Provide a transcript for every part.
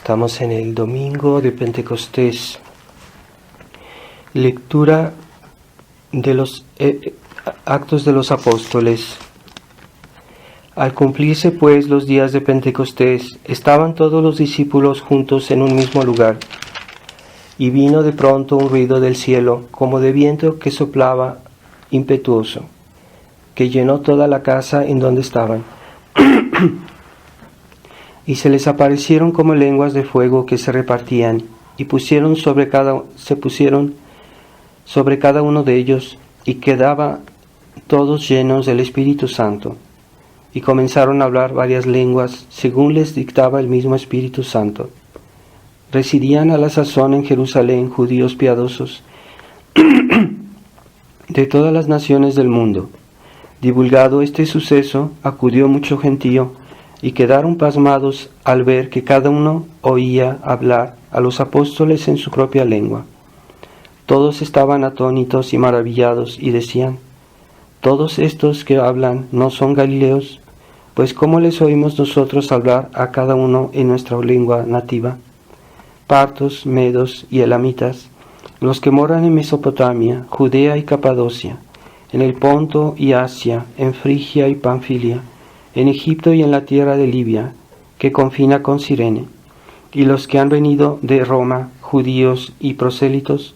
Estamos en el domingo de Pentecostés. Lectura de los Actos de los Apóstoles. Al cumplirse pues los días de Pentecostés, estaban todos los discípulos juntos en un mismo lugar. Y vino de pronto un ruido del cielo, como de viento que soplaba impetuoso, que llenó toda la casa en donde estaban. Y se les aparecieron como lenguas de fuego que se repartían, y se pusieron sobre cada uno de ellos, y quedaban todos llenos del Espíritu Santo. Y comenzaron a hablar varias lenguas, según les dictaba el mismo Espíritu Santo. Residían a la sazón en Jerusalén judíos piadosos de todas las naciones del mundo. Divulgado este suceso, acudió mucho gentío, y quedaron pasmados al ver que cada uno oía hablar a los apóstoles en su propia lengua. Todos estaban atónitos y maravillados, y decían: ¿todos estos que hablan no son galileos? Pues ¿cómo les oímos nosotros hablar a cada uno en nuestra lengua nativa? Partos, medos y elamitas, los que moran en Mesopotamia, Judea y Capadocia, en el Ponto y Asia, en Frigia y Panfilia, en Egipto y en la tierra de Libia, que confina con Cirene, y los que han venido de Roma, judíos y prosélitos,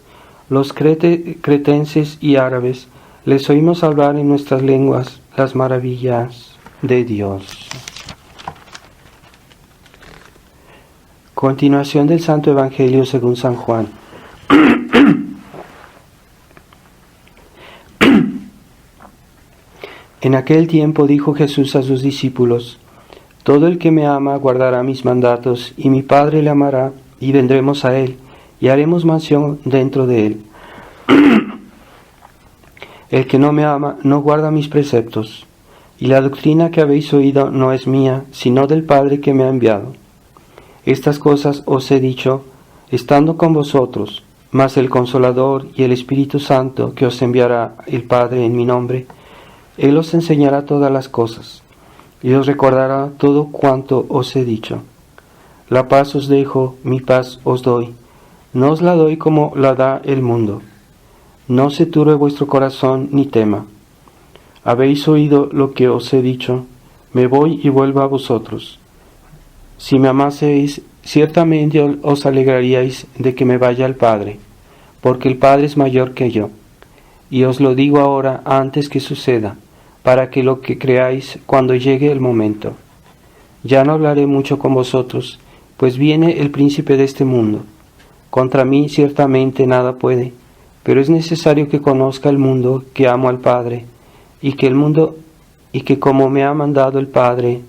los cretenses y árabes, les oímos hablar en nuestras lenguas las maravillas de Dios. Continuación del Santo Evangelio según San Juan. En aquel tiempo dijo Jesús a sus discípulos: todo el que me ama guardará mis mandatos, y mi Padre le amará, y vendremos a él, y haremos mansión dentro de él. El que no me ama no guarda mis preceptos, y la doctrina que habéis oído no es mía, sino del Padre que me ha enviado. Estas cosas os he dicho, estando con vosotros, mas el Consolador y el Espíritu Santo que os enviará el Padre en mi nombre, Él os enseñará todas las cosas, y os recordará todo cuanto os he dicho. La paz os dejo, mi paz os doy. No os la doy como la da el mundo. No se turbe vuestro corazón ni tema. Habéis oído lo que os he dicho, me voy y vuelvo a vosotros. Si me amaseis, ciertamente os alegraríais de que me vaya al Padre, porque el Padre es mayor que yo. Y os lo digo ahora antes que suceda, para que lo que creáis cuando llegue el momento. Ya no hablaré mucho con vosotros, pues viene el príncipe de este mundo. Contra mí ciertamente nada puede, pero es necesario que conozca el mundo que amo al Padre, y que como me ha mandado el Padre,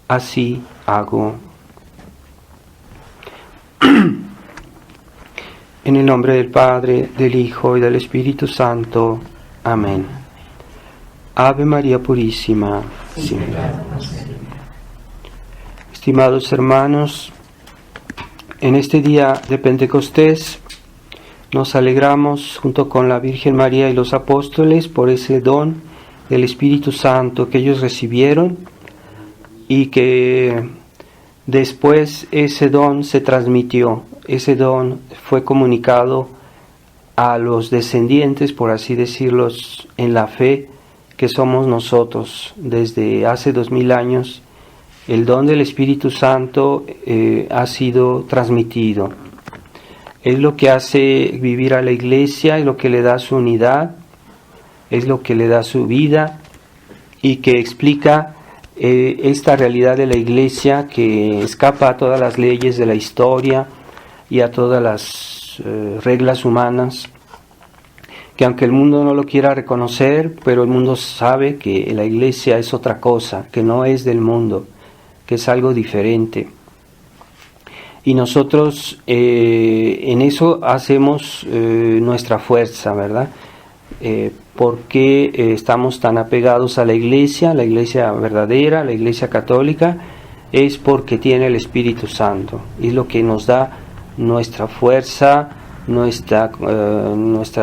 así hago. En el nombre del Padre, del Hijo y del Espíritu Santo. Amén. Ave María Purísima. Sí. Estimados hermanos, en este día de Pentecostés nos alegramos junto con la Virgen María y los apóstoles por ese don del Espíritu Santo que ellos recibieron, y que después ese don se transmitió, ese don fue comunicado a los descendientes, por así decirlo, en la fe que somos nosotros. Desde hace 2000 años el don del Espíritu Santo ha sido transmitido. Es lo que hace vivir a la Iglesia, es lo que le da su unidad, es lo que le da su vida, y que explica esta realidad de la Iglesia que escapa a todas las leyes de la historia y a todas las reglas humanas, que aunque el mundo no lo quiera reconocer, pero el mundo sabe que la Iglesia es otra cosa, que no es del mundo, que es algo diferente. Y nosotros en eso hacemos nuestra fuerza, ¿verdad? ¿Por qué estamos tan apegados a la Iglesia verdadera, la Iglesia católica? Es porque tiene el Espíritu Santo, es lo que nos da nuestra fuerza, nuestra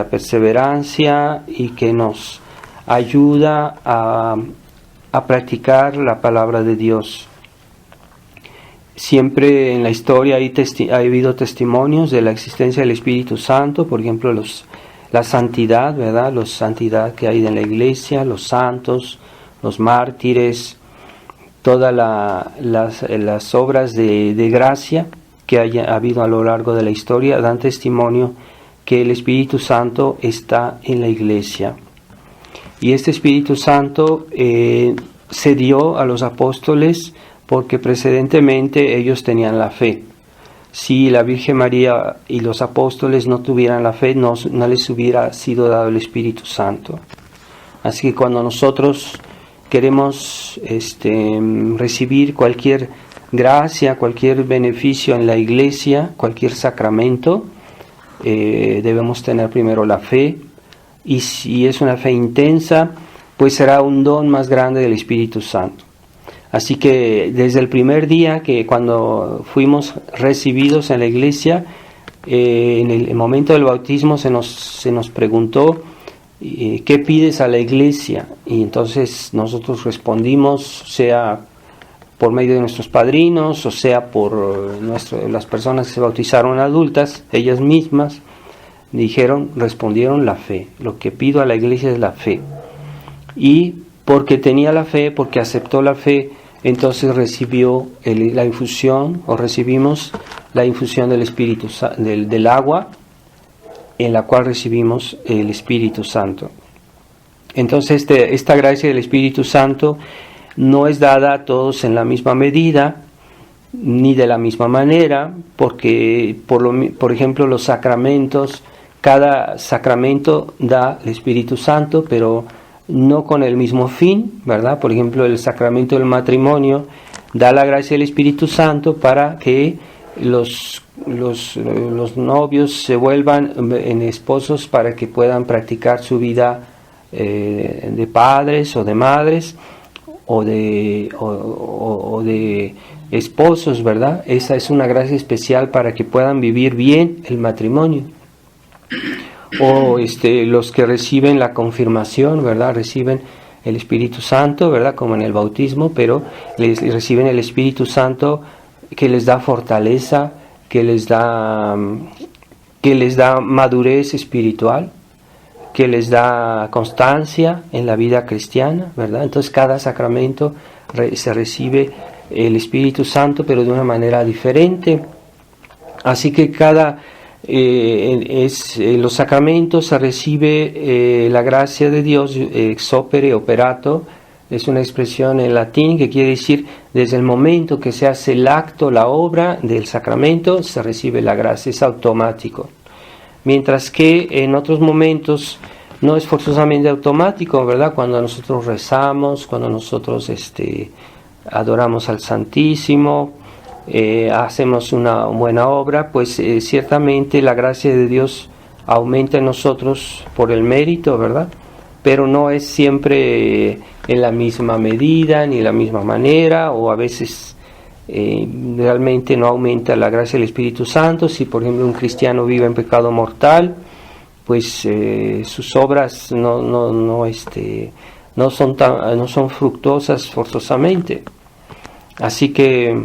perseverancia, y que nos ayuda a practicar la palabra de Dios. Siempre en la historia ha habido testimonios de la existencia del Espíritu Santo, por ejemplo, la santidad, ¿verdad? La santidad que hay en la iglesia, los santos, los mártires, todas las obras de gracia que haya habido a lo largo de la historia dan testimonio que el Espíritu Santo está en la iglesia. Y este Espíritu Santo se dio a los apóstoles porque precedentemente ellos tenían la fe. Si la Virgen María y los apóstoles no tuvieran la fe, no les hubiera sido dado el Espíritu Santo. Así que cuando nosotros queremos recibir cualquier gracia, cualquier beneficio en la iglesia, cualquier sacramento, debemos tener primero la fe, y si es una fe intensa, pues será un don más grande del Espíritu Santo. Así que desde el primer día que cuando fuimos recibidos en la iglesia, en el momento del bautismo se nos preguntó ¿qué pides a la iglesia? Y entonces nosotros respondimos, sea por medio de nuestros padrinos, o sea por las personas que se bautizaron adultas, ellas mismas respondieron la fe. Lo que pido a la iglesia es la fe. Y porque tenía la fe, porque aceptó la fe, entonces recibió la infusión, o recibimos la infusión del Espíritu, del agua, en la cual recibimos el Espíritu Santo. Entonces esta gracia del Espíritu Santo no es dada a todos en la misma medida, ni de la misma manera, porque por ejemplo los sacramentos, cada sacramento da el Espíritu Santo, pero no con el mismo fin, ¿verdad? Por ejemplo, el sacramento del matrimonio da la gracia del Espíritu Santo para que los novios se vuelvan en esposos, para que puedan practicar su vida de padres o de madres o de esposos, ¿verdad? Esa es una gracia especial para que puedan vivir bien el matrimonio. O los que reciben la confirmación, ¿verdad? Reciben el Espíritu Santo, ¿verdad? Como en el bautismo, pero reciben el Espíritu Santo que les da fortaleza, que les da madurez espiritual, que les da constancia en la vida cristiana, ¿verdad? Entonces cada sacramento se recibe el Espíritu Santo, pero de una manera diferente. Así que los sacramentos se recibe la gracia de Dios ex opere operato. Es una expresión en latín que quiere decir desde el momento que se hace el acto, la obra del sacramento, se recibe la gracia, es automático. Mientras que en otros momentos no es forzosamente automático, ¿verdad? Cuando nosotros rezamos, cuando nosotros adoramos al Santísimo, hacemos una buena obra, pues ciertamente la gracia de Dios aumenta en nosotros por el mérito, ¿verdad? Pero no es siempre en la misma medida ni la misma manera, o a veces realmente no aumenta la gracia del Espíritu Santo. Si por ejemplo un cristiano vive en pecado mortal, pues sus obras no son fructuosas forzosamente. Así que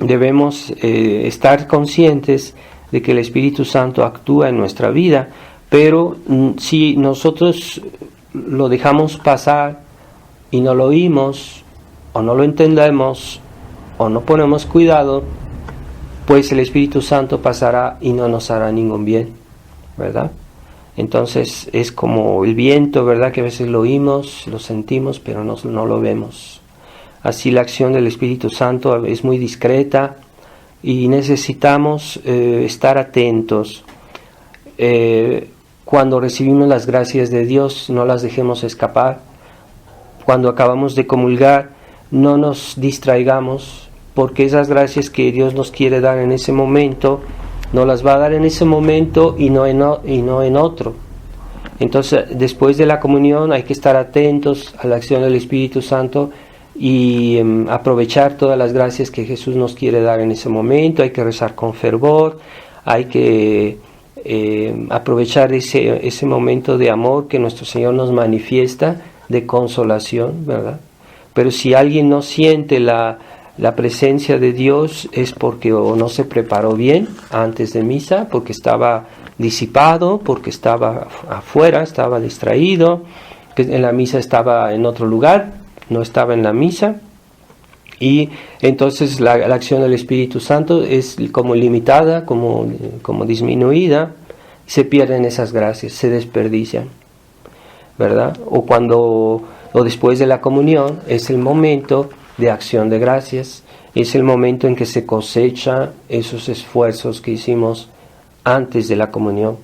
debemos estar conscientes de que el Espíritu Santo actúa en nuestra vida, pero si nosotros lo dejamos pasar y no lo oímos, o no lo entendemos, o no ponemos cuidado, pues el Espíritu Santo pasará y no nos hará ningún bien, ¿verdad? Entonces es como el viento, ¿verdad? Que a veces lo oímos, lo sentimos, pero no lo vemos. Así la acción del Espíritu Santo es muy discreta y necesitamos estar atentos. Cuando recibimos las gracias de Dios, no las dejemos escapar. Cuando acabamos de comulgar, no nos distraigamos, porque esas gracias que Dios nos quiere dar en ese momento, nos las va a dar en ese momento y no en otro. Entonces, después de la comunión hay que estar atentos a la acción del Espíritu Santo y aprovechar todas las gracias que Jesús nos quiere dar en ese momento. Hay que rezar con fervor, hay que aprovechar ese momento de amor que nuestro Señor nos manifiesta, de consolación, ¿verdad? Pero si alguien no siente la la presencia de Dios es porque o no se preparó bien antes de misa, porque estaba disipado, porque estaba afuera, estaba distraído, que en la misa estaba en otro lugar, no estaba en la misa. Y entonces la acción del Espíritu Santo es como limitada, como disminuida, se pierden esas gracias, se desperdician, ¿verdad? O después de la comunión es el momento de acción de gracias, es el momento en que se cosecha esos esfuerzos que hicimos antes de la comunión.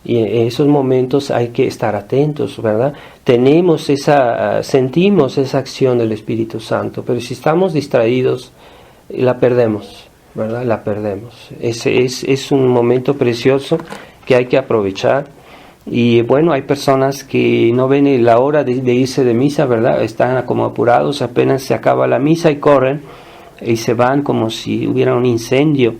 Y en esos momentos hay que estar atentos, ¿verdad? Sentimos esa acción del Espíritu Santo, pero si estamos distraídos, la perdemos, ¿verdad? La perdemos. Es un momento precioso que hay que aprovechar. Y bueno, hay personas que no ven la hora de irse de misa, ¿verdad? Están como apurados, apenas se acaba la misa y corren y se van como si hubiera un incendio.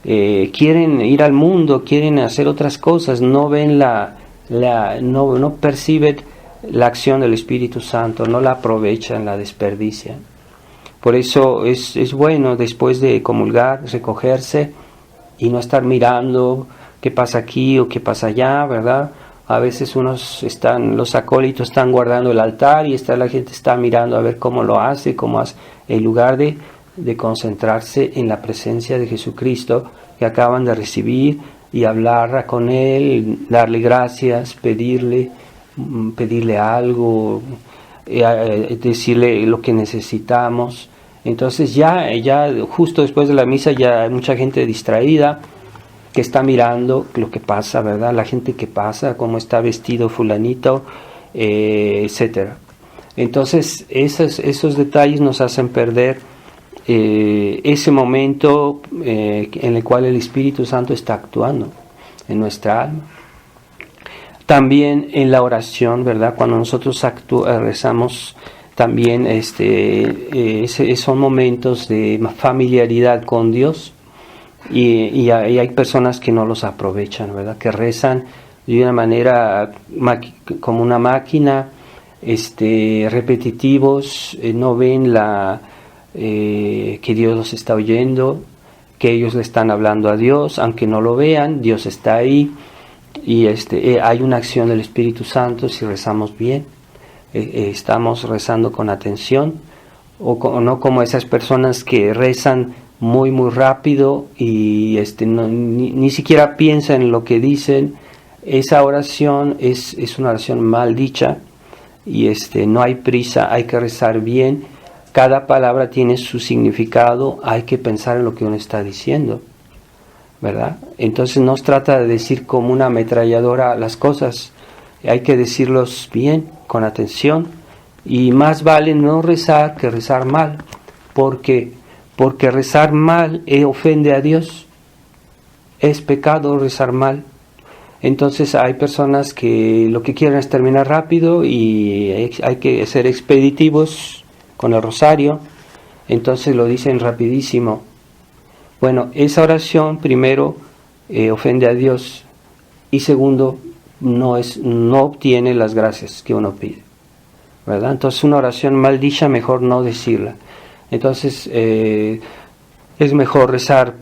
Quieren ir al mundo, quieren hacer otras cosas, no ven no perciben la acción del Espíritu Santo, no la aprovechan, la desperdician. Por eso es bueno después de comulgar recogerse y no estar mirando qué pasa aquí o qué pasa allá, ¿verdad? A veces los acólitos están guardando el altar y la gente está mirando a ver cómo lo hace, en lugar de concentrarse en la presencia de Jesucristo que acaban de recibir y hablar con Él, darle gracias, pedirle algo, decirle lo que necesitamos. Entonces ya justo después de la misa ya hay mucha gente distraída que está mirando lo que pasa, ¿verdad? La gente que pasa, cómo está vestido fulanito, etcétera. Entonces esos detalles nos hacen perder ese momento en el cual el Espíritu Santo está actuando en nuestra alma. También en la oración, ¿verdad? Cuando nosotros rezamos, también son momentos de familiaridad con Dios y hay personas que no los aprovechan, ¿verdad? Que rezan de una manera como una máquina, repetitivos, no ven que Dios los está oyendo, que ellos le están hablando a Dios, aunque no lo vean, Dios está ahí y hay una acción del Espíritu Santo si rezamos bien, estamos rezando con atención, o no como esas personas que rezan muy muy rápido y ni siquiera piensan en lo que dicen. Esa oración es una oración mal dicha y no hay prisa, hay que rezar bien. Cada palabra tiene su significado, hay que pensar en lo que uno está diciendo, ¿verdad? Entonces no se trata de decir como una ametralladora las cosas, hay que decirlos bien, con atención, y más vale no rezar que rezar mal, porque rezar mal ofende a Dios, es pecado rezar mal. Entonces hay personas que lo que quieren es terminar rápido y hay que ser expeditivos con el rosario, entonces lo dicen rapidísimo. Bueno, esa oración primero ofende a Dios y segundo no obtiene las gracias que uno pide, ¿verdad? Entonces una oración mal dicha mejor no decirla. Entonces es mejor rezar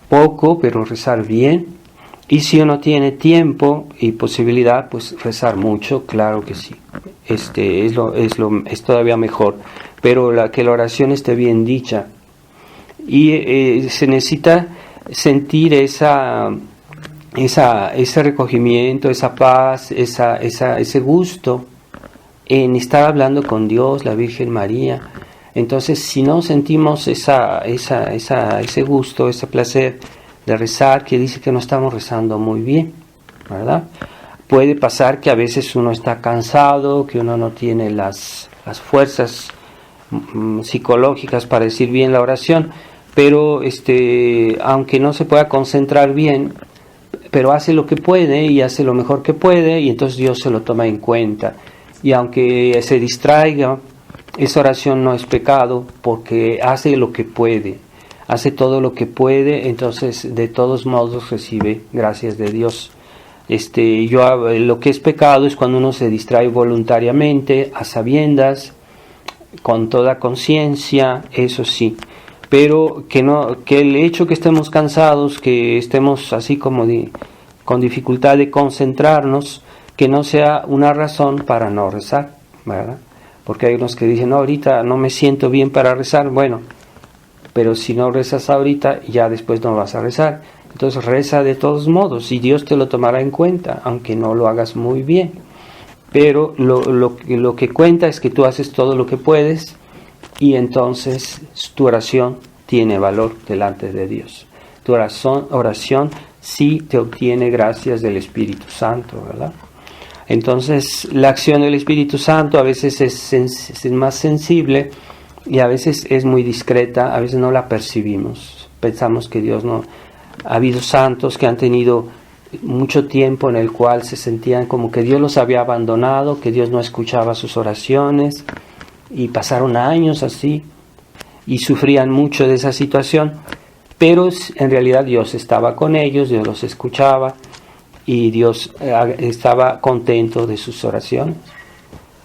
poco pero rezar bien, y si uno tiene tiempo y posibilidad, pues rezar mucho, claro que sí. Es todavía mejor, pero que la oración esté bien dicha. Y se necesita sentir ese recogimiento, esa paz, ese gusto en estar hablando con Dios, la Virgen María. Entonces, si no sentimos ese gusto, ese placer de rezar, que dice que no estamos rezando muy bien, ¿verdad? Puede pasar que a veces uno está cansado, que uno no tiene las fuerzas psicológicas para decir bien la oración, pero aunque no se pueda concentrar bien, pero hace lo que puede y hace lo mejor que puede, y entonces Dios se lo toma en cuenta. Y aunque se distraiga, esa oración no es pecado porque hace lo que puede. Hace todo lo que puede, entonces de todos modos recibe gracias de Dios. Lo que es pecado es cuando uno se distrae voluntariamente, a sabiendas, con toda conciencia, eso sí, pero que el hecho que estemos cansados, que estemos así como con dificultad de concentrarnos, que no sea una razón para no rezar, ¿verdad? Porque hay unos que dicen, no, ahorita no me siento bien para rezar. Bueno, pero si no rezas ahorita, ya después no vas a rezar. Entonces reza de todos modos y Dios te lo tomará en cuenta, aunque no lo hagas muy bien. Pero lo que cuenta es que tú haces todo lo que puedes y entonces tu oración tiene valor delante de Dios. Tu oración sí te obtiene gracias del Espíritu Santo, ¿verdad? Entonces la acción del Espíritu Santo a veces es más sensible y a veces es muy discreta, a veces no la percibimos. Pensamos que Dios no... Ha habido santos que han tenido mucho tiempo en el cual se sentían como que Dios los había abandonado, que Dios no escuchaba sus oraciones, y pasaron años así y sufrían mucho de esa situación, pero en realidad Dios estaba con ellos, Dios los escuchaba y Dios estaba contento de sus oraciones.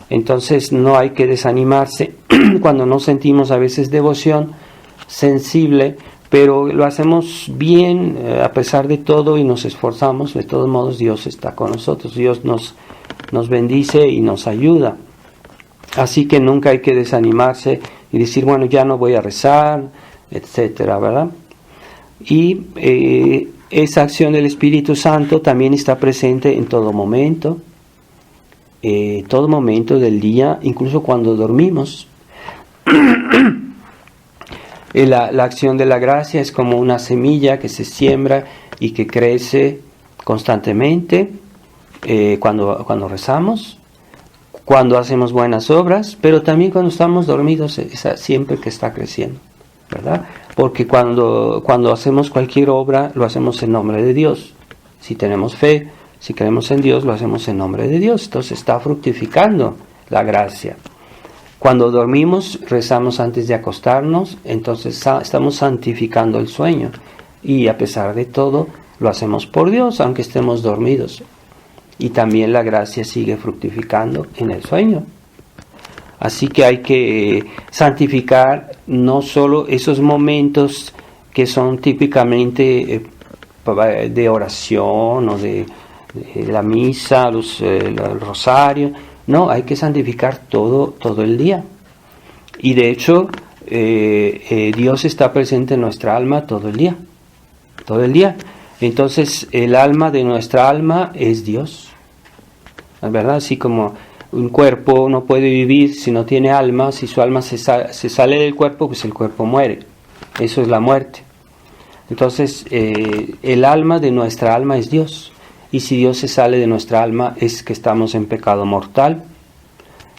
Entonces no hay que desanimarse cuando no sentimos a veces devoción sensible, pero lo hacemos bien a pesar de todo y nos esforzamos. De todos modos Dios está con nosotros, Dios nos bendice y nos ayuda. Así que nunca hay que desanimarse y decir, bueno, ya no voy a rezar, etcétera, ¿verdad? Y esa acción del Espíritu Santo también está presente en todo momento del día, incluso cuando dormimos. La acción de la gracia es como una semilla que se siembra y que crece constantemente cuando rezamos, cuando hacemos buenas obras, pero también cuando estamos dormidos, siempre que está creciendo, ¿verdad? Porque cuando hacemos cualquier obra, lo hacemos en nombre de Dios. Si tenemos fe, si creemos en Dios, lo hacemos en nombre de Dios. Entonces está fructificando la gracia. Cuando dormimos, rezamos antes de acostarnos, entonces estamos santificando el sueño. Y a pesar de todo, lo hacemos por Dios, aunque estemos dormidos. Y también la gracia sigue fructificando en el sueño. Así que hay que santificar no solo esos momentos que son típicamente de oración o de la misa, el rosario. No, hay que santificar todo el día. Y de hecho, Dios está presente en nuestra alma todo el día. Todo el día. Entonces, el alma de nuestra alma es Dios. ¿Verdad? Así como un cuerpo no puede vivir si no tiene alma. Si su alma se sale del cuerpo, pues el cuerpo muere. Eso es la muerte. Entonces, el alma de nuestra alma es Dios. Y si Dios se sale de nuestra alma, es que estamos en pecado mortal.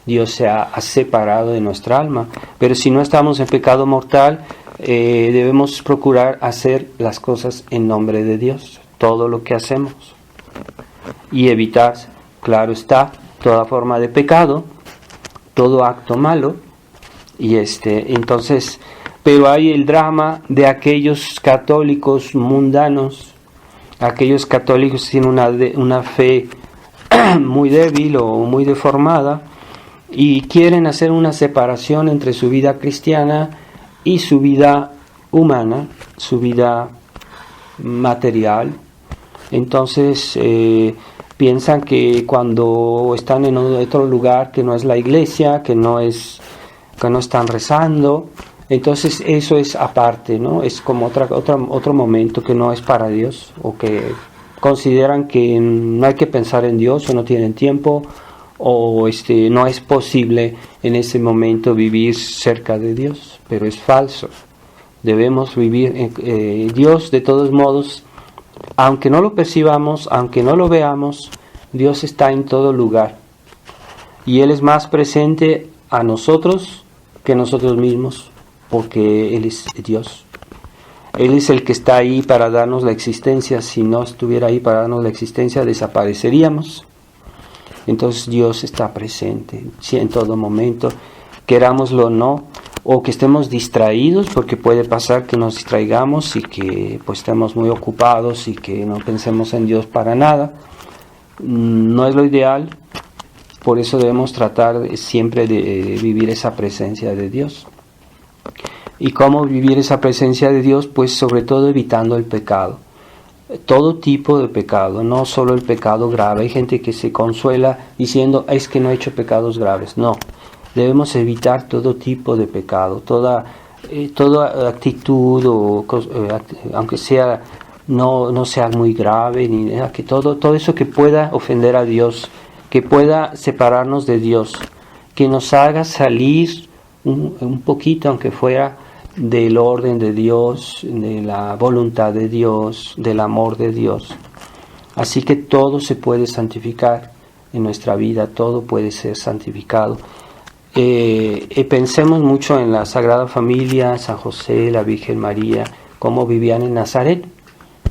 Dios se ha separado de nuestra alma. Pero si no estamos en pecado mortal, debemos procurar hacer las cosas en nombre de Dios. Todo lo que hacemos. Y evitar, claro está, toda forma de pecado, todo acto malo. Y entonces, pero hay el drama de aquellos católicos mundanos. Aquellos católicos tienen una fe muy débil o muy deformada y quieren hacer una separación entre su vida cristiana y su vida humana, su vida material. Entonces piensan que cuando están en otro lugar que no es la iglesia, que no están rezando, entonces eso es aparte, ¿no? Es como otro momento que no es para Dios, o que consideran que no hay que pensar en Dios, o no tienen tiempo, o no es posible en ese momento vivir cerca de Dios, pero es falso. Debemos vivir Dios de todos modos, aunque no lo percibamos, aunque no lo veamos, Dios está en todo lugar y Él es más presente a nosotros que nosotros mismos, porque Él es Dios. Él es el que está ahí para darnos la existencia. Si no estuviera ahí para darnos la existencia, desapareceríamos. Entonces Dios está presente en todo momento, querámoslo o no, o que estemos distraídos, porque puede pasar que nos distraigamos y que pues estemos muy ocupados y que no pensemos en Dios para nada. No es lo ideal, Por eso debemos tratar siempre de vivir esa presencia de Dios. ¿Y cómo vivir esa presencia de Dios? Pues sobre todo evitando el pecado. Todo tipo de pecado, no solo el pecado grave. Hay gente que se consuela diciendo, es que no he hecho pecados graves. No, debemos evitar todo tipo de pecado, toda actitud, aunque sea no sea muy grave, ni nada, que todo eso que pueda ofender a Dios, que pueda separarnos de Dios, que nos haga salir un poquito, aunque fuera, del orden de Dios, de la voluntad de Dios, del amor de Dios. Así que todo se puede santificar en nuestra vida, todo puede ser santificado. Pensemos mucho en la Sagrada Familia, San José, la Virgen María, cómo vivían en Nazaret,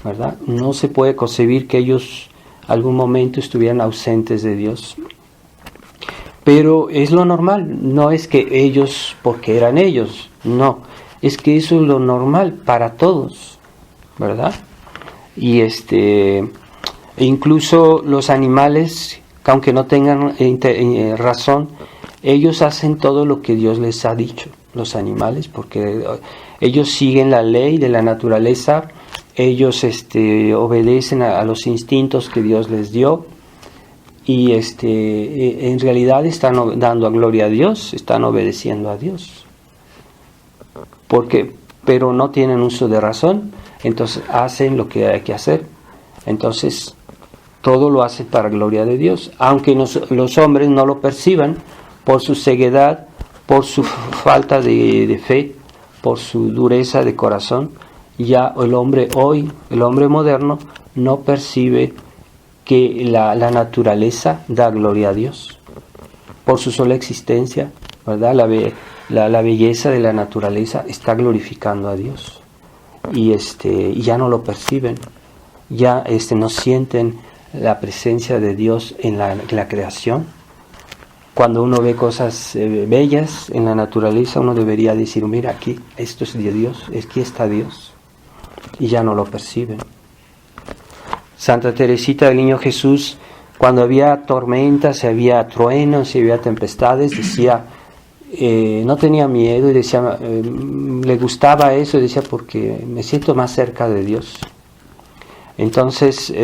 ¿verdad? No se puede concebir que ellos algún momento estuvieran ausentes de Dios. Pero es lo normal, no es que ellos, porque eran ellos, no, es que eso es lo normal para todos, ¿verdad? Y incluso los animales, que aunque no tengan razón, ellos hacen todo lo que Dios les ha dicho, los animales, porque ellos siguen la ley de la naturaleza, ellos obedecen a los instintos que Dios les dio, y en realidad están dando gloria a Dios, están obedeciendo a Dios. Pero no tienen uso de razón, entonces hacen lo que hay que hacer. Entonces todo lo hacen para gloria de Dios, aunque los hombres no lo perciban por su ceguedad, por su falta de fe, por su dureza de corazón. Ya el hombre moderno, no percibe que la naturaleza da gloria a Dios por su sola existencia, ¿verdad? La belleza de la naturaleza está glorificando a Dios, y ya no lo perciben, ya no sienten la presencia de Dios en la creación. Cuando uno ve cosas bellas en la naturaleza, uno debería decir, mira, aquí, esto es de Dios, aquí está Dios, y ya no lo perciben. Santa Teresita del Niño Jesús, cuando había tormentas, había truenos, había tempestades, decía, no tenía miedo, y decía, le gustaba eso, y decía, porque me siento más cerca de Dios. Entonces,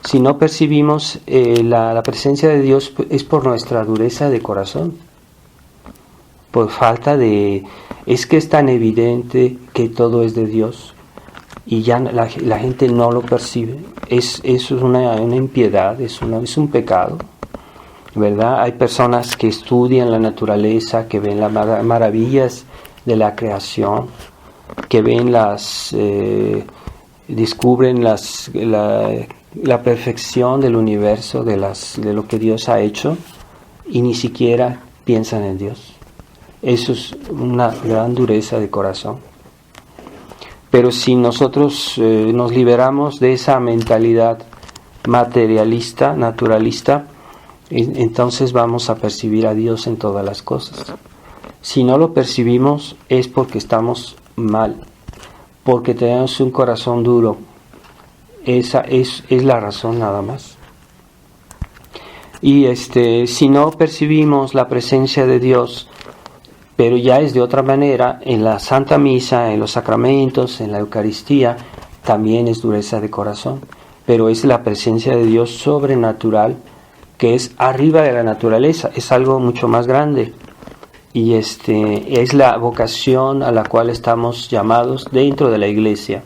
si no percibimos la presencia de Dios, es por nuestra dureza de corazón, por falta es que es tan evidente que todo es de Dios, y ya la gente no lo percibe. Eso es una impiedad, es un pecado, ¿verdad? Hay personas que estudian la naturaleza, que ven las maravillas de la creación, que ven descubren la perfección del universo, de lo que Dios ha hecho, y ni siquiera piensan en Dios. Eso es una gran dureza de corazón. Pero si nosotros nos liberamos de esa mentalidad materialista, naturalista, entonces vamos a percibir a Dios en todas las cosas. Si no lo percibimos es porque estamos mal, porque tenemos un corazón duro. Esa es la razón nada más. Y si no percibimos la presencia de Dios, pero ya es de otra manera, en la Santa Misa, en los sacramentos, en la Eucaristía, también es dureza de corazón, pero es la presencia de Dios sobrenatural, que es arriba de la naturaleza, es algo mucho más grande, y es la vocación a la cual estamos llamados dentro de la Iglesia,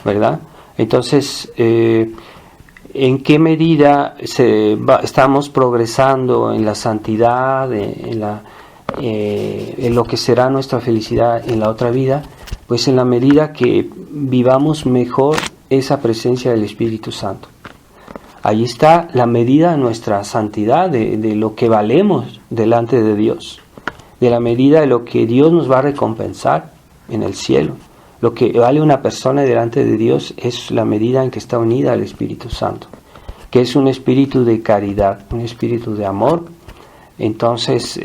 ¿verdad? Entonces, ¿en qué medida estamos progresando en la santidad, en lo que será nuestra felicidad en la otra vida? Pues en la medida que vivamos mejor esa presencia del Espíritu Santo. Ahí está la medida de nuestra santidad, de lo que valemos delante de Dios, de la medida de lo que Dios nos va a recompensar en el cielo. Lo que vale una persona delante de Dios es la medida en que está unida al Espíritu Santo, que es un espíritu de caridad, un espíritu de amor. Entonces,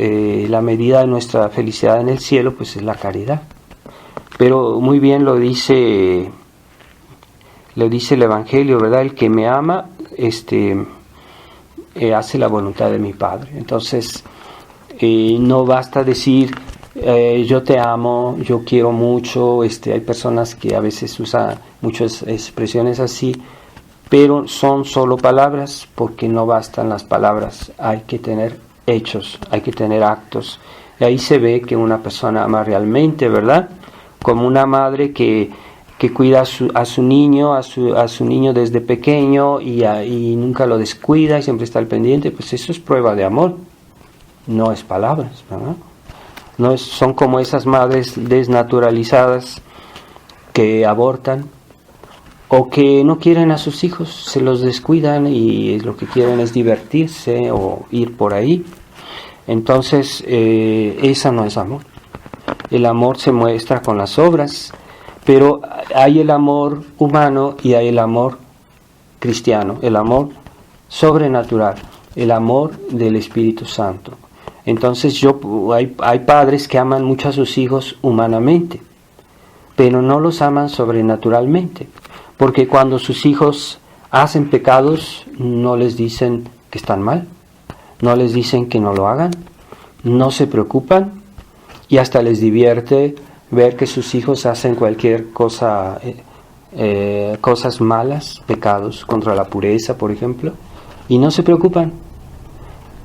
la medida de nuestra felicidad en el cielo, pues es la caridad. Pero muy bien lo dice el Evangelio, ¿verdad? El que me ama, hace la voluntad de mi Padre. Entonces, no basta decir yo te amo, yo quiero mucho. Hay personas que a veces usan muchas expresiones así, pero son solo palabras, porque no bastan las palabras. Hay que tener hechos, hay que tener actos. Y ahí se ve que una persona ama realmente, ¿verdad? Como una madre que cuida a su niño desde pequeño y nunca lo descuida y siempre está al pendiente. Pues eso es prueba de amor, no es palabras, ¿verdad? Son como esas madres desnaturalizadas que abortan o que no quieren a sus hijos, se los descuidan y lo que quieren es divertirse o ir por ahí. Entonces, esa no es amor. El amor se muestra con las obras, pero hay el amor humano y hay el amor cristiano, el amor sobrenatural, el amor del Espíritu Santo. Entonces hay padres que aman mucho a sus hijos humanamente, pero no los aman sobrenaturalmente, porque cuando sus hijos hacen pecados no les dicen que están mal, no les dicen que no lo hagan, no se preocupan y hasta les divierte ver que sus hijos hacen cualquier cosa, cosas malas, pecados contra la pureza, por ejemplo, y no se preocupan.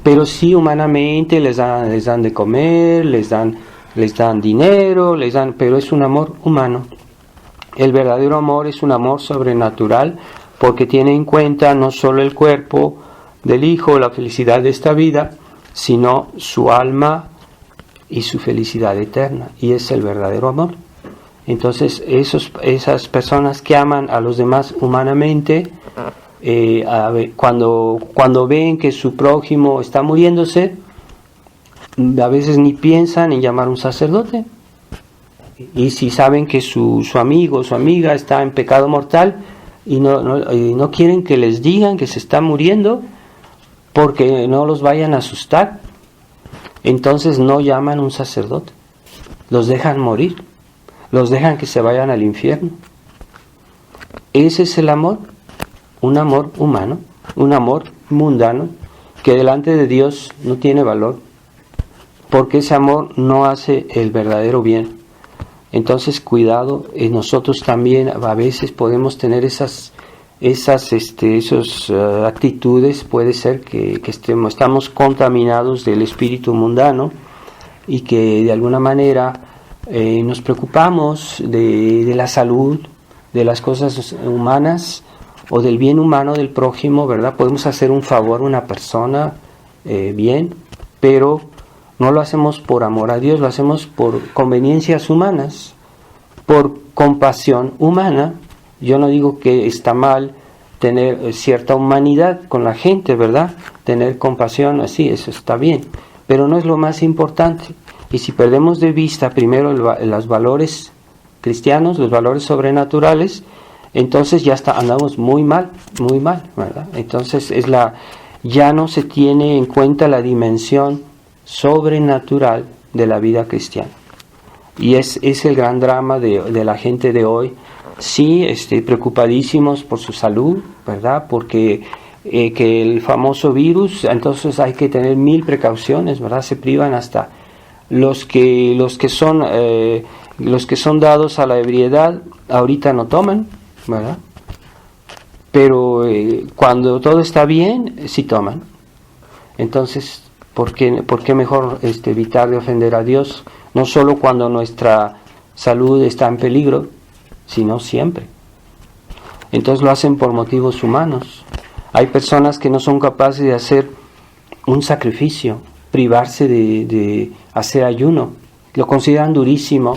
Pero sí humanamente les dan de comer, les dan dinero, pero es un amor humano. El verdadero amor es un amor sobrenatural, porque tiene en cuenta no solo el cuerpo del hijo, la felicidad de esta vida, sino su alma y su felicidad eterna, y es el verdadero amor. Entonces esas personas que aman a los demás humanamente, cuando ven que su prójimo está muriéndose, a veces ni piensan en llamar a un sacerdote, y si saben que su amigo o su amiga está en pecado mortal y no quieren que les digan que se está muriendo porque no los vayan a asustar, entonces no llaman a un sacerdote, los dejan morir, los dejan que se vayan al infierno. Ese es el amor, un amor humano, un amor mundano, que delante de Dios no tiene valor, porque ese amor no hace el verdadero bien. Entonces cuidado, nosotros también a veces podemos tener esas actitudes. Puede ser que estamos contaminados del espíritu mundano y que de alguna manera nos preocupamos de la salud, de las cosas humanas o del bien humano del prójimo, ¿verdad? Podemos hacer un favor a una persona bien, pero no lo hacemos por amor a Dios, lo hacemos por conveniencias humanas, por compasión humana. Yo no digo que está mal tener cierta humanidad con la gente, ¿verdad? Tener compasión, así, eso está bien, pero no es lo más importante. Y si perdemos de vista primero los valores cristianos, los valores sobrenaturales, entonces ya andamos muy mal, ¿verdad? Entonces ya no se tiene en cuenta la dimensión sobrenatural de la vida cristiana. Y es el gran drama de la gente de hoy. Sí, preocupadísimos por su salud, ¿verdad? Porque que el famoso virus, entonces hay que tener 1000 precauciones, ¿verdad? Se privan hasta los que son dados a la ebriedad, ahorita no toman, ¿verdad? Pero cuando todo está bien, sí toman. Entonces, ¿por qué mejor evitar de ofender a Dios? No solo cuando nuestra salud está en peligro, sino siempre. Entonces lo hacen por motivos humanos. Hay personas que no son capaces de hacer un sacrificio, privarse de hacer ayuno, lo consideran durísimo.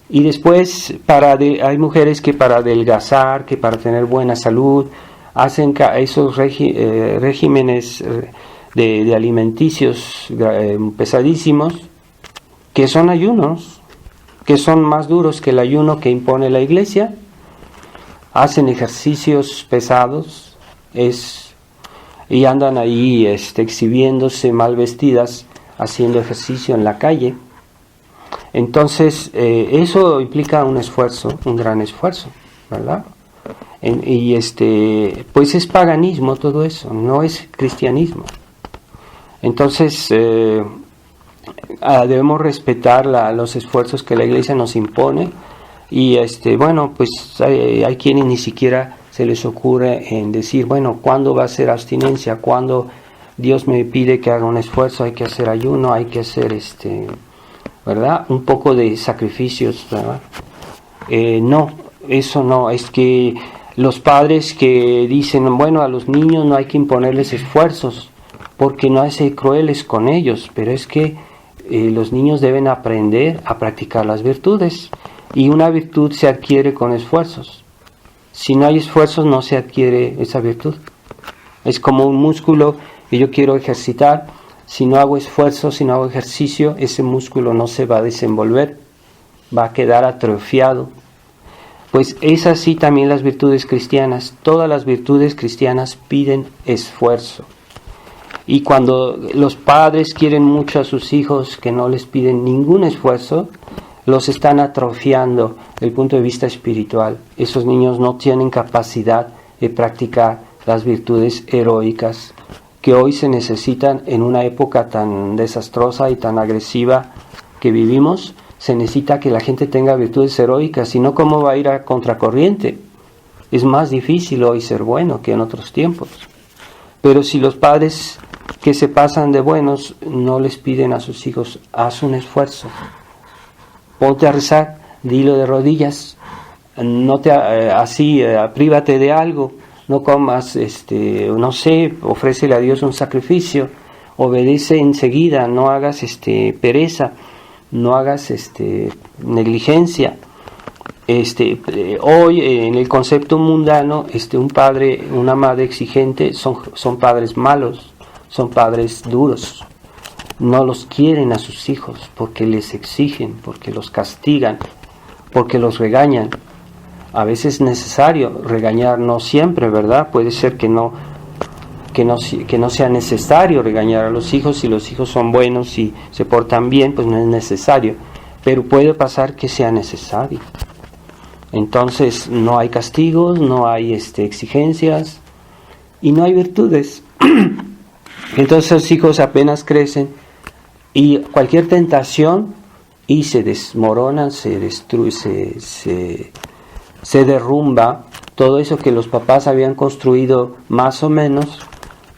Y después hay mujeres que para adelgazar, que para tener buena salud, hacen esos regímenes de alimenticios pesadísimos, que son ayunos, que son más duros que el ayuno que impone la Iglesia. Hacen ejercicios pesados y andan ahí exhibiéndose mal vestidas, haciendo ejercicio en la calle. Entonces eso implica un esfuerzo, un gran esfuerzo, ¿verdad? Pues es paganismo todo eso, no es cristianismo. Entonces debemos respetar los esfuerzos que la Iglesia nos impone, y pues hay quienes ni siquiera se les ocurre en decir, bueno, ¿cuándo va a ser abstinencia? ¿Cuándo Dios me pide que haga un esfuerzo? Hay que hacer ayuno, hay que hacer ¿verdad? Un poco de sacrificios, ¿verdad? No, eso no, es que los padres que dicen, bueno, a los niños no hay que imponerles esfuerzos, porque no hay que ser crueles con ellos, pero es que los niños deben aprender a practicar las virtudes, y una virtud se adquiere con esfuerzos. Si no hay esfuerzos, no se adquiere esa virtud. Es como un músculo que yo quiero ejercitar. Si no hago esfuerzo, si no hago ejercicio, ese músculo no se va a desenvolver, va a quedar atrofiado. Pues es así también las virtudes cristianas. Todas las virtudes cristianas piden esfuerzo. Y cuando los padres quieren mucho a sus hijos, que no les piden ningún esfuerzo, los están atrofiando desde el punto de vista espiritual. Esos niños no tienen capacidad de practicar las virtudes heroicas que hoy se necesitan en una época tan desastrosa y tan agresiva que vivimos. Se necesita que la gente tenga virtudes heroicas, si no, ¿cómo va a ir a contracorriente? Es más difícil hoy ser bueno que en otros tiempos. Pero si los padres que se pasan de buenos no les piden a sus hijos, haz un esfuerzo, ponte a rezar, dilo de rodillas, no te prívate de algo, no comas, no sé, ofrécele a Dios un sacrificio, obedece enseguida, no hagas pereza, no hagas negligencia. Hoy en el concepto mundano, un padre, una madre exigente son padres malos, son padres duros. No los quieren a sus hijos porque les exigen, porque los castigan, porque los regañan. A veces es necesario regañar, no siempre, ¿verdad? Puede ser que no sea necesario regañar a los hijos. Si los hijos son buenos y se portan bien, pues no es necesario. Pero puede pasar que sea necesario. Entonces no hay castigos, no hay exigencias y no hay virtudes. Entonces los hijos apenas crecen y cualquier tentación y se desmoronan, se destruye, se derrumba. Todo eso que los papás habían construido más o menos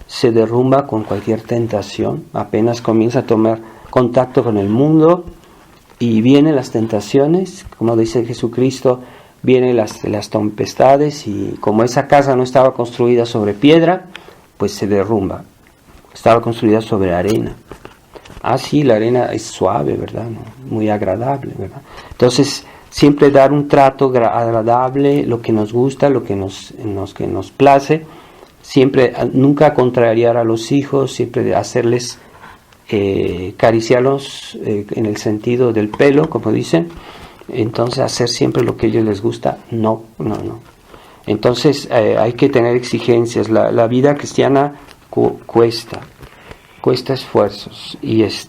se derrumba con cualquier tentación. Apenas comienza a tomar contacto con el mundo y vienen las tentaciones, como dice Jesucristo, vienen las tempestades, y como esa casa no estaba construida sobre piedra, pues se derrumba. Estaba construida sobre arena. Sí, la arena es suave, ¿verdad? ¿No? Muy agradable, ¿verdad? Entonces, siempre dar un trato agradable, lo que nos gusta, lo que nos place. Siempre, nunca contrariar a los hijos, siempre hacerles, acariciarlos en el sentido del pelo, como dicen. Entonces, hacer siempre lo que a ellos les gusta. No. Entonces, hay que tener exigencias. La vida cristiana cuesta esfuerzos, y eso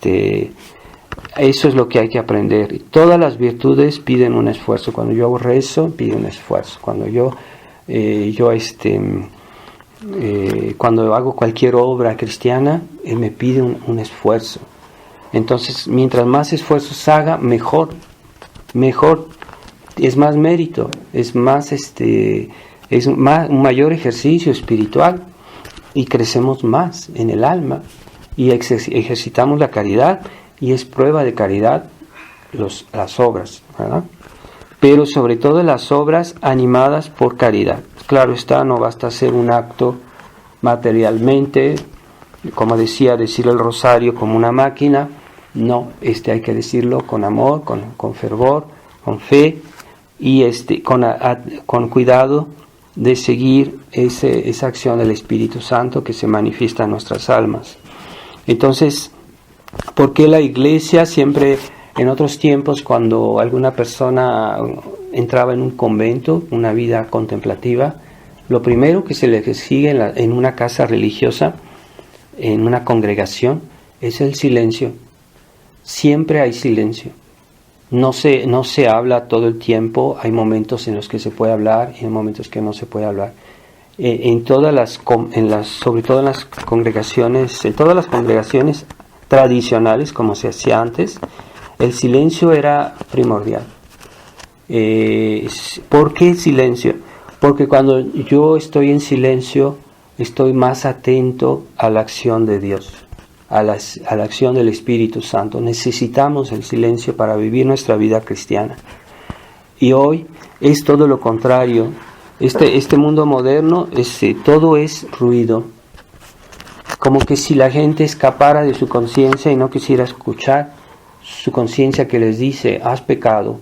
es lo que hay que aprender. Y todas las virtudes piden un esfuerzo. Cuando yo rezo, pide un esfuerzo. Cuando cuando hago cualquier obra cristiana, me pide un esfuerzo. Entonces, mientras más esfuerzos haga, mejor, es más mérito, es más un mayor ejercicio espiritual, y crecemos más en el alma, y ejercitamos la caridad, y es prueba de caridad las obras, ¿verdad? Pero sobre todo las obras animadas por caridad. Claro está, no basta hacer un acto materialmente, como decir el rosario como una máquina. No, hay que decirlo con amor, con fervor, con fe, y con cuidado de seguir esa acción del Espíritu Santo que se manifiesta en nuestras almas. Entonces, ¿por qué la Iglesia siempre, en otros tiempos, cuando alguna persona entraba en un convento, una vida contemplativa, lo primero que se le exige en una casa religiosa, en una congregación, es el silencio? Siempre hay silencio. no se habla todo el tiempo, hay momentos en los que se puede hablar y hay momentos que no se puede hablar. Sobre todo en las congregaciones tradicionales, como se hacía antes, el silencio era primordial. ¿Por qué silencio? Porque cuando yo estoy en silencio, estoy más atento a la acción de Dios, a la acción del Espíritu Santo. Necesitamos el silencio para vivir nuestra vida cristiana. Y hoy es todo lo contrario. Este mundo moderno, todo es ruido. Como que si la gente escapara de su conciencia y no quisiera escuchar su conciencia que les dice: has pecado,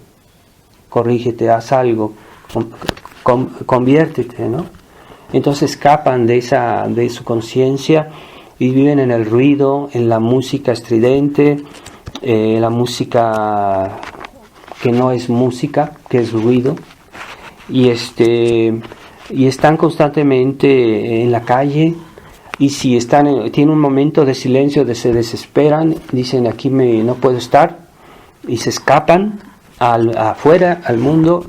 corrígete, haz algo, conviértete, ¿no? Entonces escapan de su conciencia y viven en el ruido, en la música estridente, la música que no es música, que es ruido, y están constantemente en la calle, y si tienen un momento de silencio, se desesperan, dicen: aquí no puedo estar, y se escapan afuera, al mundo.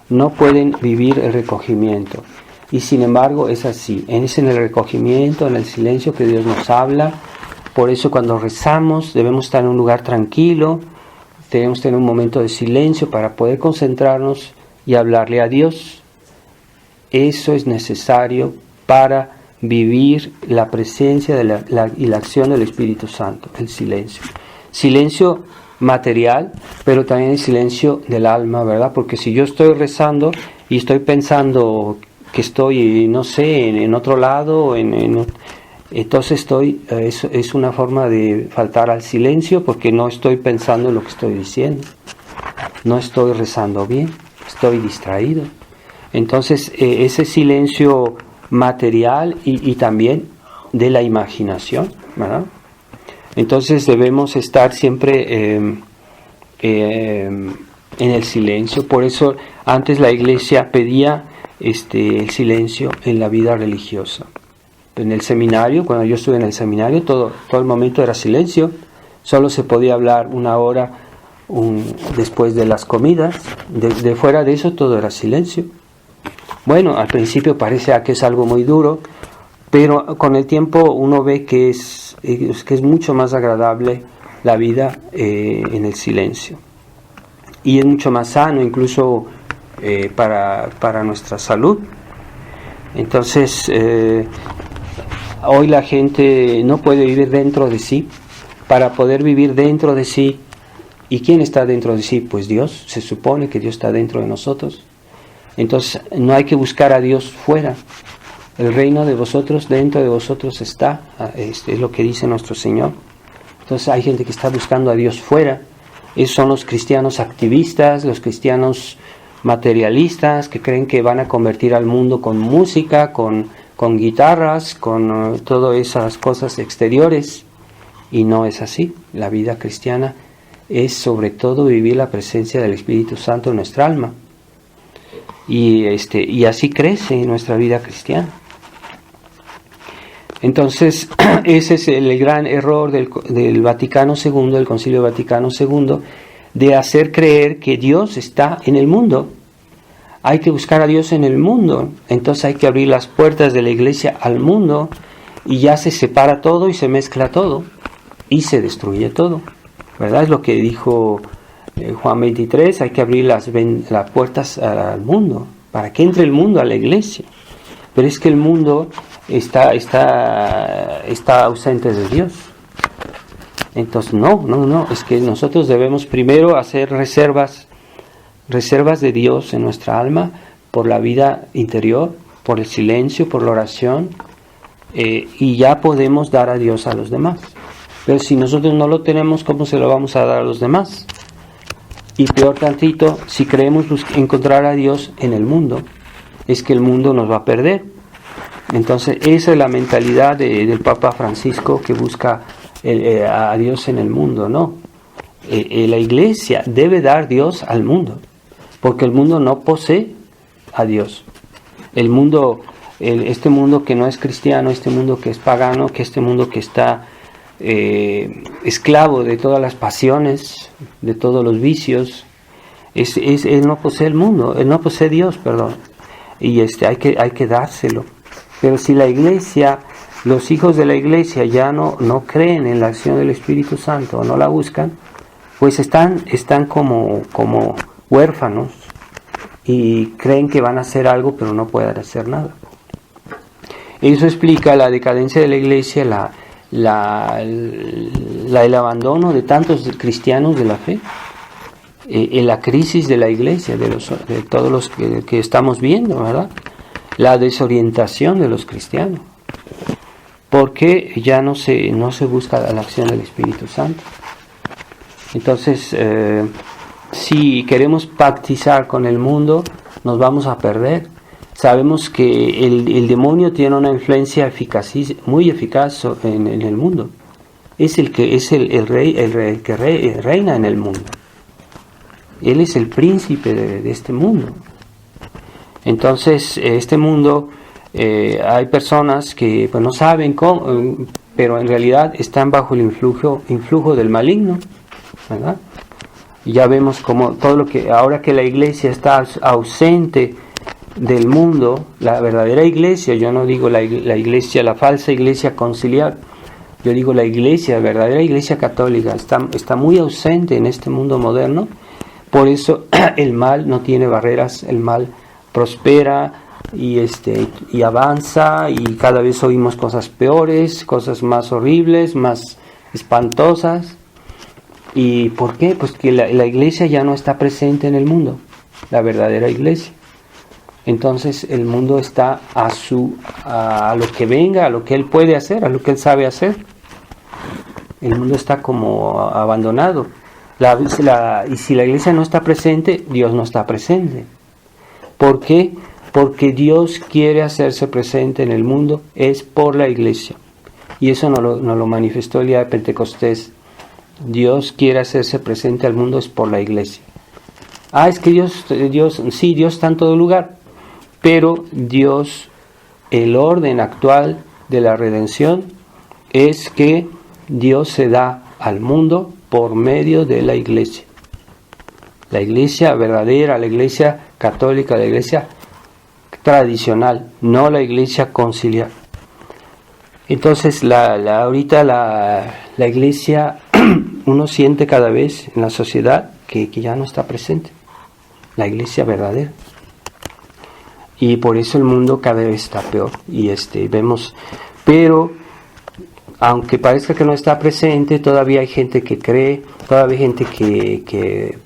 No pueden vivir el recogimiento. Y sin embargo es así, es en el recogimiento, en el silencio que Dios nos habla. Por eso cuando rezamos debemos estar en un lugar tranquilo, debemos tener un momento de silencio para poder concentrarnos y hablarle a Dios. Eso es necesario para vivir la presencia y la acción del Espíritu Santo, el silencio. Silencio material, pero también el silencio del alma, ¿verdad? Porque si yo estoy rezando y estoy pensando que estoy, no sé, en otro lado, entonces es una forma de faltar al silencio, porque no estoy pensando en lo que estoy diciendo, no estoy rezando bien, estoy distraído. Entonces ese silencio material y también de la imaginación, ¿verdad? Entonces debemos estar siempre en el silencio. Por eso antes la Iglesia pedía el silencio en la vida religiosa. En el seminario, cuando yo estuve en el seminario, todo el momento era silencio. Solo se podía hablar una hora después de las comidas. De fuera de eso todo era silencio. Bueno, al principio parece que es algo muy duro, pero con el tiempo uno ve que es mucho más agradable la vida en el silencio. Y es mucho más sano, incluso para nuestra salud. Entonces, hoy la gente no puede vivir dentro de sí. Para poder vivir dentro de sí, ¿y quién está dentro de sí? Pues Dios. Se supone que Dios está dentro de nosotros. Entonces, no hay que buscar a Dios fuera. El reino de vosotros, dentro de vosotros está, es lo que dice nuestro Señor. Entonces hay gente que está buscando a Dios fuera. Esos son los cristianos activistas, los cristianos materialistas, que creen que van a convertir al mundo con música, con guitarras, con todas esas cosas exteriores. Y no es así. La vida cristiana es sobre todo vivir la presencia del Espíritu Santo en nuestra alma. Y así crece nuestra vida cristiana. Entonces, ese es el gran error del Vaticano II, del Concilio Vaticano II, de hacer creer que Dios está en el mundo. Hay que buscar a Dios en el mundo. Entonces hay que abrir las puertas de la Iglesia al mundo y ya se separa todo y se mezcla todo y se destruye todo. ¿Verdad? Es lo que dijo Juan 23, hay que abrir las puertas al mundo para que entre el mundo a la Iglesia. Pero es que el mundo está ausente de Dios. Entonces no, es que nosotros debemos primero hacer reservas de Dios en nuestra alma, por la vida interior, por el silencio, por la oración, y ya podemos dar a Dios a los demás. Pero si nosotros no lo tenemos, ¿cómo se lo vamos a dar a los demás? Y peor tantito, si creemos encontrar a Dios en el mundo, es que el mundo nos va a perder. Entonces esa es la mentalidad del Papa Francisco, que busca a Dios en el mundo. No, la Iglesia debe dar Dios al mundo, porque el mundo no posee a Dios. El mundo, este mundo que no es cristiano, este mundo que es pagano, que este mundo que está esclavo de todas las pasiones, de todos los vicios. Él no posee el mundo, él no posee Dios, perdón. Y hay que dárselo. Pero si la iglesia, los hijos de la iglesia ya no creen en la acción del Espíritu Santo o no la buscan, pues están como huérfanos y creen que van a hacer algo pero no pueden hacer nada. Eso explica la decadencia de la iglesia, el abandono de tantos cristianos de la fe, la crisis de la iglesia, de todos los que estamos viendo, ¿verdad? La desorientación de los cristianos, porque ya no se busca la acción del Espíritu Santo. Entonces, si queremos pactizar con el mundo, nos vamos a perder. Sabemos que el demonio tiene una influencia muy eficaz en el mundo. Es el rey que reina en el mundo. Él es el príncipe de este mundo. Entonces, este mundo, hay personas que pues, no saben cómo, pero en realidad están bajo el influjo del maligno, ¿verdad? Y ya vemos como ahora que la iglesia está ausente del mundo, la verdadera iglesia, yo no digo la iglesia, la falsa iglesia conciliar, yo digo la iglesia, la verdadera iglesia católica, está muy ausente en este mundo moderno. Por eso el mal no tiene barreras, el mal prospera y avanza, y cada vez oímos cosas peores, cosas más horribles, más espantosas. ¿Y por qué? Pues que la iglesia ya no está presente en el mundo, la verdadera iglesia. Entonces el mundo está a lo que venga, a lo que él puede hacer, a lo que él sabe hacer. El mundo está como abandonado. Y si la iglesia no está presente, Dios no está presente. ¿Por qué? Porque Dios quiere hacerse presente en el mundo, es por la iglesia. Y eso nos lo manifestó el día de Pentecostés. Dios quiere hacerse presente al mundo, es por la iglesia. Es que Dios está en todo lugar. Pero Dios, el orden actual de la redención es que Dios se da al mundo por medio de la iglesia. La iglesia verdadera, la iglesia católica, la iglesia tradicional, no la iglesia conciliar. Entonces, ahorita la iglesia, uno siente cada vez en la sociedad que ya no está presente, la iglesia verdadera. Y por eso el mundo cada vez está peor. Y vemos, pero aunque parezca que no está presente, todavía hay gente que cree, todavía hay gente que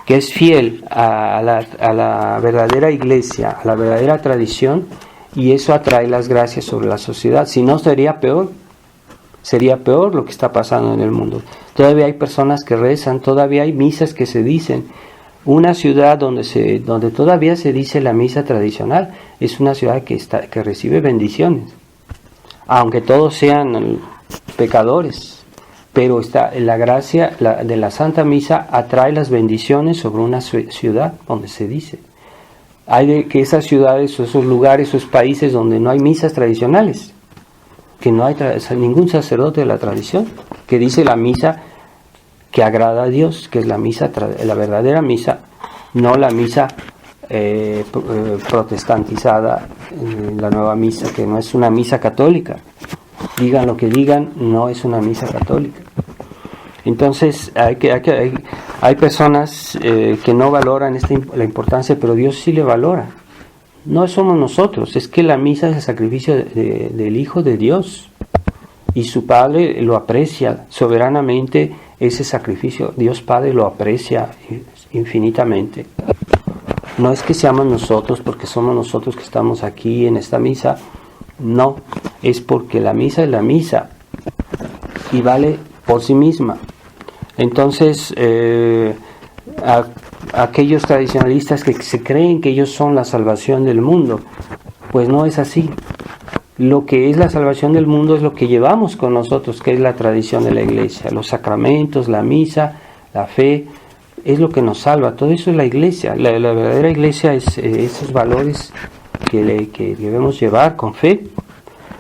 es fiel a la verdadera iglesia, a la verdadera tradición, y eso atrae las gracias sobre la sociedad. Si no, sería peor lo que está pasando en el mundo. Todavía hay personas que rezan, todavía hay misas que se dicen. Una ciudad donde todavía se dice la misa tradicional es una ciudad que recibe bendiciones, aunque todos sean pecadores, pero la gracia de la Santa Misa atrae las bendiciones sobre una ciudad donde se dice. Hay que esas ciudades, esos lugares, esos países donde no hay misas tradicionales, que no hay ningún sacerdote de la tradición, que dice la misa que agrada a Dios, que es la misa, la verdadera misa, no la misa protestantizada, la nueva misa, que no es una misa católica. Digan lo que digan, no es una misa católica. Entonces hay personas que no valoran la importancia, pero Dios sí le valora. No somos nosotros, es que la misa es el sacrificio del Hijo de Dios, y su Padre lo aprecia soberanamente. Ese sacrificio, Dios Padre lo aprecia infinitamente. No es que seamos nosotros, porque somos nosotros que estamos aquí en esta misa. No, es porque la misa es la misa y vale por sí misma. Entonces, aquellos tradicionalistas que se creen que ellos son la salvación del mundo, pues no es así. Lo que es la salvación del mundo es lo que llevamos con nosotros, que es la tradición de la iglesia, los sacramentos, la misa, la fe, es lo que nos salva. Todo eso es la iglesia. La verdadera iglesia es esos valores que debemos llevar con fe.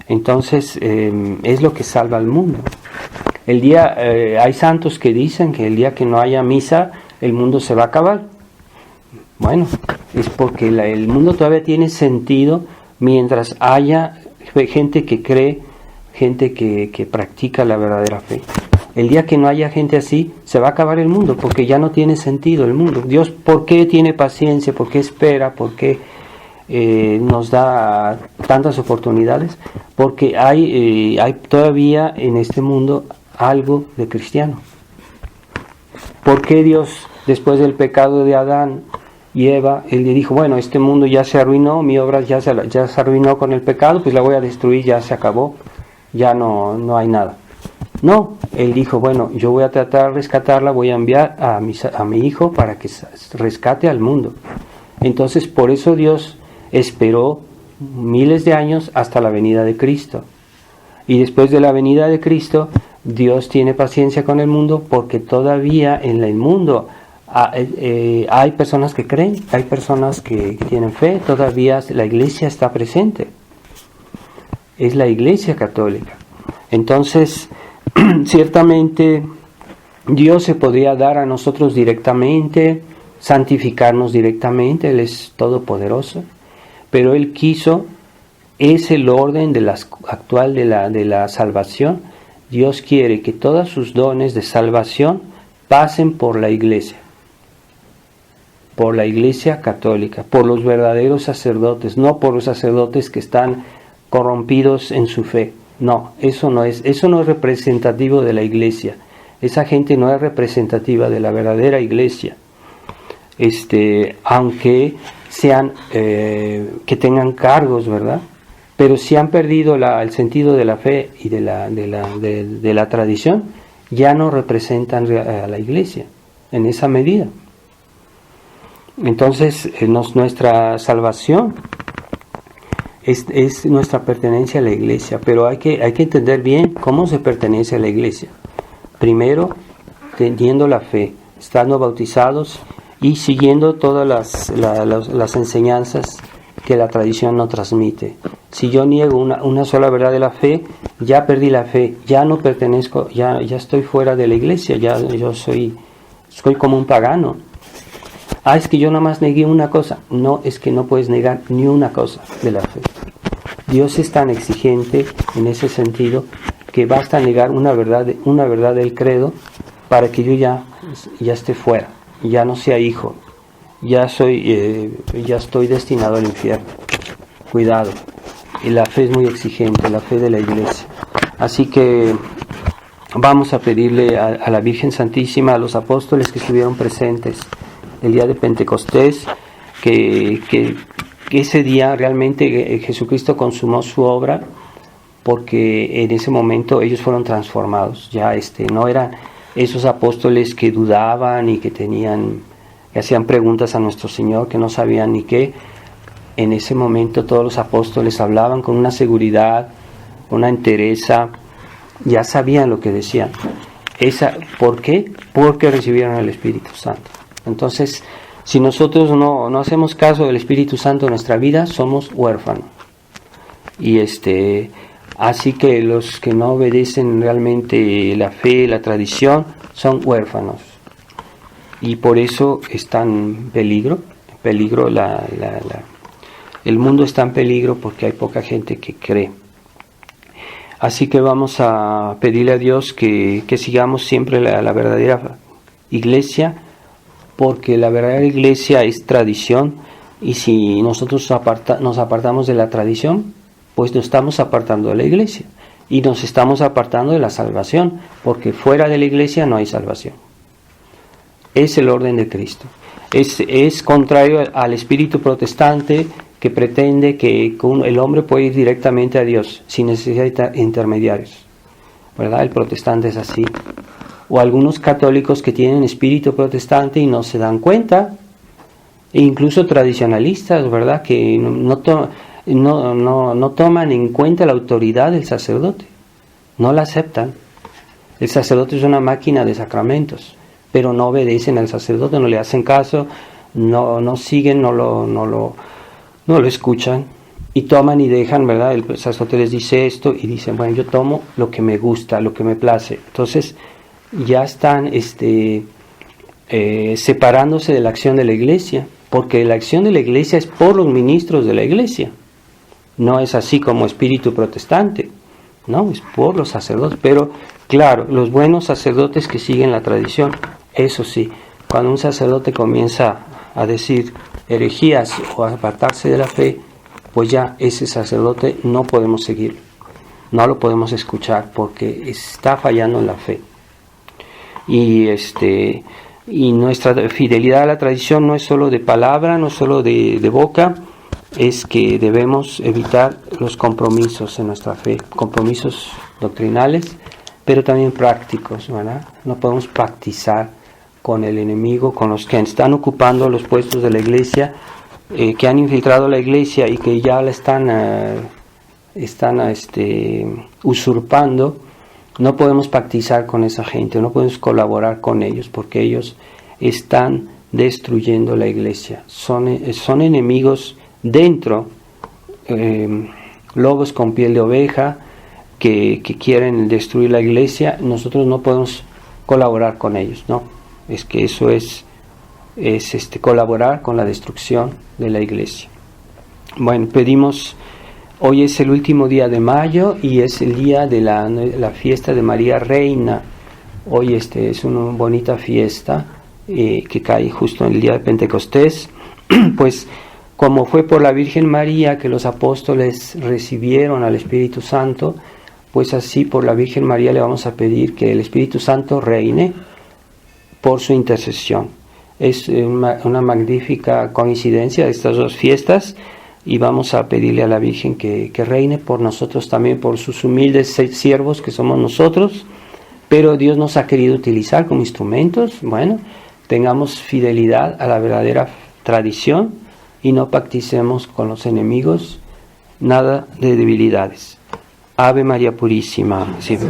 Entonces es lo que salva al mundo. Hay santos que dicen que el día que no haya misa, el mundo se va a acabar. Bueno, es porque el mundo todavía tiene sentido mientras haya gente que cree, gente que practica la verdadera fe. El día que no haya gente así, se va a acabar el mundo, porque ya no tiene sentido el mundo. Dios, ¿por qué tiene paciencia? ¿Por qué espera? ¿Por qué nos da tantas oportunidades? Porque hay todavía en este mundo algo de cristiano. ¿Por qué Dios, después del pecado de Adán y Eva, Él le dijo, bueno, este mundo ya se arruinó, mi obra ya se arruinó con el pecado, pues la voy a destruir, ya se acabó, ya no hay nada? No, Él dijo, bueno, yo voy a tratar de rescatarla, voy a enviar a mi hijo para que rescate al mundo. Entonces, por eso Dios esperó miles de años hasta la venida de Cristo. Y después de la venida de Cristo, Dios tiene paciencia con el mundo, porque todavía en el mundo hay personas que creen, hay personas que tienen fe, todavía la iglesia está presente. Es la iglesia católica. Entonces, ciertamente Dios se podría dar a nosotros directamente, santificarnos directamente, Él es todopoderoso, pero Él quiso, es el orden actual de la salvación. Dios quiere que todos sus dones de salvación pasen por la iglesia católica, por los verdaderos sacerdotes, no por los sacerdotes que están corrompidos en su fe. No, eso no es representativo de la iglesia. Esa gente no es representativa de la verdadera iglesia. Aunque sean que tengan cargos, ¿verdad? Pero si han perdido el sentido de la fe y de la tradición, ya no representan a la iglesia en esa medida. Entonces, nuestra salvación es nuestra pertenencia a la iglesia, pero hay que entender bien cómo se pertenece a la iglesia. Primero, teniendo la fe, estando bautizados y siguiendo todas las enseñanzas que la tradición nos transmite. Si yo niego una sola verdad de la fe, ya perdí la fe, ya no pertenezco, ya estoy fuera de la iglesia, yo soy como un pagano. Es que yo nada más negué una cosa. No, es que no puedes negar ni una cosa de la fe. Dios es tan exigente en ese sentido que basta negar una verdad del credo para que yo ya esté fuera, ya no sea hijo, ya estoy destinado al infierno. Cuidado. Y la fe es muy exigente, la fe de la iglesia. Así que vamos a pedirle a la Virgen Santísima, a los apóstoles que estuvieron presentes el día de Pentecostés, que ese día realmente Jesucristo consumó su obra, porque en ese momento ellos fueron transformados. Ya no eran esos apóstoles que dudaban y que hacían preguntas a nuestro Señor que no sabían ni qué. En ese momento todos los apóstoles hablaban con una seguridad, una entereza, ya sabían lo que decían. ¿Por qué? Porque recibieron el Espíritu Santo. Entonces, si nosotros no hacemos caso del Espíritu Santo en nuestra vida, somos huérfanos. Y así que los que no obedecen realmente la fe, la tradición, son huérfanos. Y por eso está en peligro. El mundo está en peligro porque hay poca gente que cree. Así que vamos a pedirle a Dios que sigamos siempre la verdadera iglesia, porque la verdadera iglesia es tradición, y si nosotros nos apartamos de la tradición, pues nos estamos apartando de la iglesia y nos estamos apartando de la salvación, porque fuera de la iglesia no hay salvación. Es el orden de Cristo. Es contrario al espíritu protestante, que pretende que el hombre puede ir directamente a Dios sin necesidad de intermediarios, ¿verdad? El protestante es así. O algunos católicos que tienen espíritu protestante y no se dan cuenta, e incluso tradicionalistas, ¿verdad? Que no toman en cuenta la autoridad del sacerdote, no la aceptan. El sacerdote es una máquina de sacramentos, pero no obedecen al sacerdote, no le hacen caso, no siguen, no lo escuchan. y toman y dejan, ¿verdad? El sacerdote les dice esto y dicen, bueno, yo tomo lo que me gusta, lo que me place. Entonces ya están separándose de la acción de la iglesia, porque la acción de la iglesia es por los ministros de la iglesia. No es así como espíritu protestante, no, es por los sacerdotes. Pero claro, los buenos sacerdotes que siguen la tradición, eso sí, cuando un sacerdote comienza a decir herejías o a apartarse de la fe, pues ya ese sacerdote no podemos seguirlo, no lo podemos escuchar porque está fallando en la fe. Y nuestra fidelidad a la tradición no es solo de palabra, no es solo de boca, es que debemos evitar los compromisos en nuestra fe, compromisos doctrinales, pero también prácticos, ¿verdad? No podemos pactizar con el enemigo, con los que están ocupando los puestos de la iglesia, que han infiltrado la iglesia y que ya la están usurpando. No podemos pactizar con esa gente, no podemos colaborar con ellos, porque ellos están destruyendo la iglesia. Son enemigos dentro, lobos con piel de oveja que quieren destruir la iglesia. Nosotros no podemos colaborar con ellos, ¿no? Es que eso es colaborar con la destrucción de la iglesia. Bueno, pedimos, hoy es el último día de mayo y es el día de la fiesta de María Reina. Hoy es una bonita fiesta que cae justo en el día de Pentecostés. Pues como fue por la Virgen María que los apóstoles recibieron al Espíritu Santo, pues así por la Virgen María le vamos a pedir que el Espíritu Santo reine por su intercesión. Es una magnífica coincidencia de estas dos fiestas y vamos a pedirle a la Virgen que reine por nosotros también, por sus humildes siervos que somos nosotros, pero Dios nos ha querido utilizar como instrumentos. Bueno, tengamos fidelidad a la verdadera tradición y no pacticemos con los enemigos, nada de debilidades. Ave María Purísima, siempre.